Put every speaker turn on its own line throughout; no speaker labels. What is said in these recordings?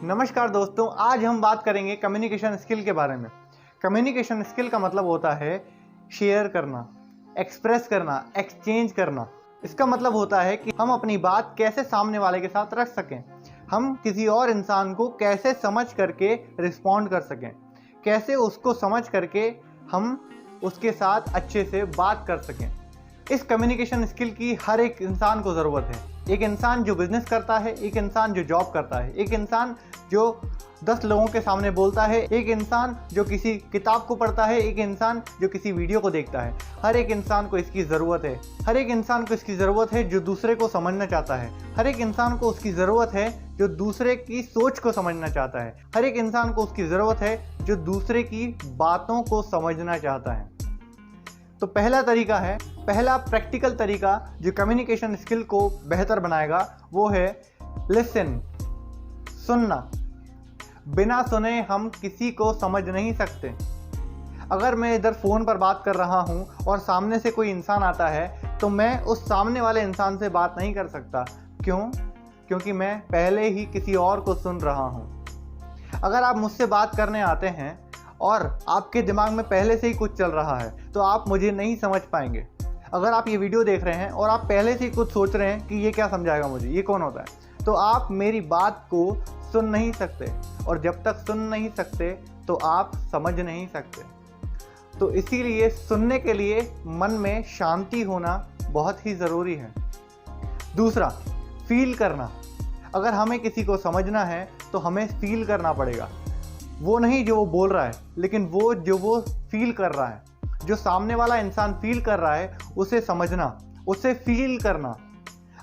नमस्कार दोस्तों, आज हम बात करेंगे कम्युनिकेशन स्किल के बारे में। कम्युनिकेशन स्किल का मतलब होता है शेयर करना, एक्सप्रेस करना, एक्सचेंज करना। इसका मतलब होता है कि हम अपनी बात कैसे सामने वाले के साथ रख सकें, हम किसी और इंसान को कैसे समझ करके रिस्पॉन्ड कर सकें, कैसे उसको समझ करके हम उसके साथ अच्छे से बात कर सकें। इस कम्युनिकेशन स्किल की हर एक इंसान को ज़रूरत है। एक इंसान जो बिजनेस करता है, एक इंसान जो जॉब करता है, एक इंसान जो 10 लोगों के सामने बोलता है, एक इंसान जो किसी किताब को पढ़ता है, एक इंसान जो किसी वीडियो को देखता है। हर एक इंसान को इसकी ज़रूरत है। हर एक इंसान को इसकी ज़रूरत है जो दूसरे को समझना चाहता है। हर एक इंसान को उसकी ज़रूरत है जो दूसरे की सोच को समझना चाहता है। हर एक इंसान को उसकी ज़रूरत है जो दूसरे की बातों को समझना चाहता है। तो पहला प्रैक्टिकल तरीका जो कम्युनिकेशन स्किल को बेहतर बनाएगा वो है लिसन, सुनना। बिना सुने हम किसी को समझ नहीं सकते। अगर मैं इधर फ़ोन पर बात कर रहा हूँ और सामने से कोई इंसान आता है तो मैं उस सामने वाले इंसान से बात नहीं कर सकता। क्यों? क्योंकि मैं पहले ही किसी और को सुन रहा हूँ। अगर आप मुझसे बात करने आते हैं और आपके दिमाग में पहले से ही कुछ चल रहा है तो आप मुझे नहीं समझ पाएंगे। अगर आप ये वीडियो देख रहे हैं और आप पहले से ही कुछ सोच रहे हैं कि ये क्या समझाएगा मुझे, ये कौन होता है, तो आप मेरी बात को सुन नहीं सकते, और जब तक सुन नहीं सकते तो आप समझ नहीं सकते। तो इसीलिए सुनने के लिए मन में शांति होना बहुत ही ज़रूरी है। दूसरा, फील करना। अगर हमें किसी को समझना है तो हमें फील करना पड़ेगा। वो नहीं जो वो बोल रहा है, लेकिन वो जो वो फील कर रहा है, जो सामने वाला इंसान फील कर रहा है उसे समझना, उसे फील करना।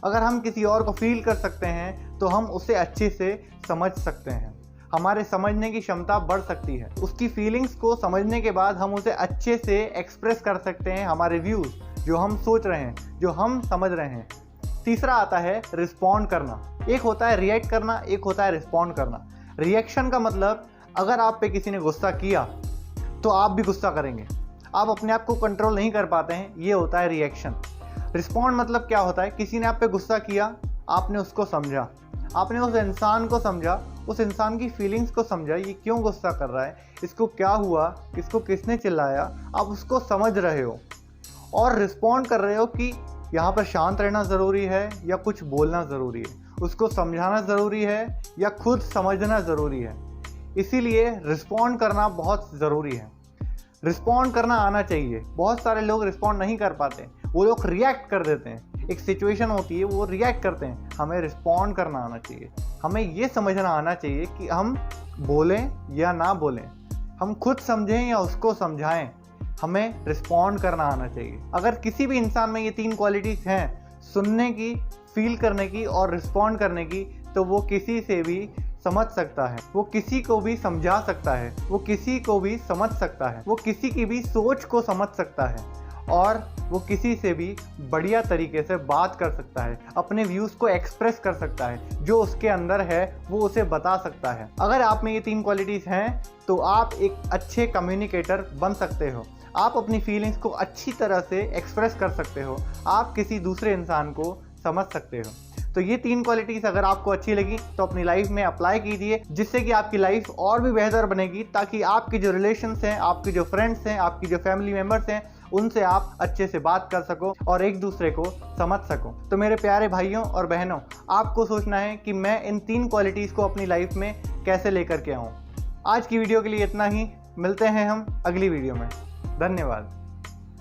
अगर हम किसी और को फील कर सकते हैं तो हम उसे अच्छे से समझ सकते हैं। हमारे समझने की क्षमता बढ़ सकती है। उसकी फीलिंग्स को समझने के बाद हम उसे अच्छे से एक्सप्रेस कर सकते हैं, हमारे व्यूज़, जो हम सोच रहे हैं, जो हम समझ रहे हैं। तीसरा आता है रिस्पॉन्ड करना। एक होता है रिएक्ट करना, एक होता है रिस्पॉन्ड करना। रिएक्शन का मतलब, अगर आप पे किसी ने गुस्सा किया तो आप भी गुस्सा करेंगे। आप अपने आप को कंट्रोल नहीं कर पाते हैं, ये होता है रिएक्शन। रिस्पॉन्ड मतलब क्या होता है, किसी ने आप पे गुस्सा किया, आपने उसको समझा, आपने उस इंसान को समझा, उस इंसान की फीलिंग्स को समझा, ये क्यों गुस्सा कर रहा है, इसको क्या हुआ, इसको किसने चिल्लाया, आप उसको समझ रहे हो और रिस्पॉन्ड कर रहे हो कि यहाँ पर शांत रहना ज़रूरी है या कुछ बोलना ज़रूरी है, उसको समझाना ज़रूरी है या खुद समझना ज़रूरी है। इसीलिए रिस्पॉन्ड करना बहुत ज़रूरी है। रिस्पॉन्ड करना आना चाहिए। बहुत सारे लोग रिस्पॉन्ड नहीं कर पाते, वो लोग रिएक्ट कर देते हैं। एक सिचुएशन होती है, वो रिएक्ट करते हैं। हमें रिस्पॉन्ड करना आना चाहिए। हमें ये समझना आना चाहिए कि हम बोलें या ना बोलें, हम खुद समझें या उसको समझाएं, हमें रिस्पॉन्ड करना आना चाहिए। अगर किसी भी इंसान में ये 3 क्वालिटीज़ हैं, सुनने की, फील करने की और रिस्पॉन्ड करने की, तो वो किसी से भी समझ सकता है, वो किसी को भी समझा सकता है, वो किसी को भी समझ सकता है, वो किसी की भी सोच को समझ सकता है और वो किसी से भी बढ़िया तरीके से बात कर सकता है, अपने व्यूज़ को एक्सप्रेस कर सकता है, जो उसके अंदर है वो उसे बता सकता है। अगर आप में ये 3 क्वालिटीज़ हैं तो आप एक अच्छे कम्युनिकेटर बन सकते हो। आप अपनी फीलिंग्स को अच्छी तरह से एक्सप्रेस कर सकते हो, आप किसी दूसरे इंसान को समझ सकते हो। तो ये 3 क्वालिटीज़ अगर आपको अच्छी लगी तो अपनी लाइफ में अप्लाई कीजिए, जिससे कि आपकी लाइफ और भी बेहतर बनेगी, ताकि आपके जो रिलेशंस हैं, आपके जो फ्रेंड्स हैं, आपकी जो फैमिली मेम्बर्स हैं, उनसे आप अच्छे से बात कर सको और एक दूसरे को समझ सको। तो मेरे प्यारे भाइयों और बहनों, आपको सोचना है कि मैं इन 3 क्वालिटीज़ को अपनी लाइफ में कैसे लेकर के आऊँ। आज की वीडियो के लिए इतना ही। मिलते हैं हम अगली वीडियो में। धन्यवाद।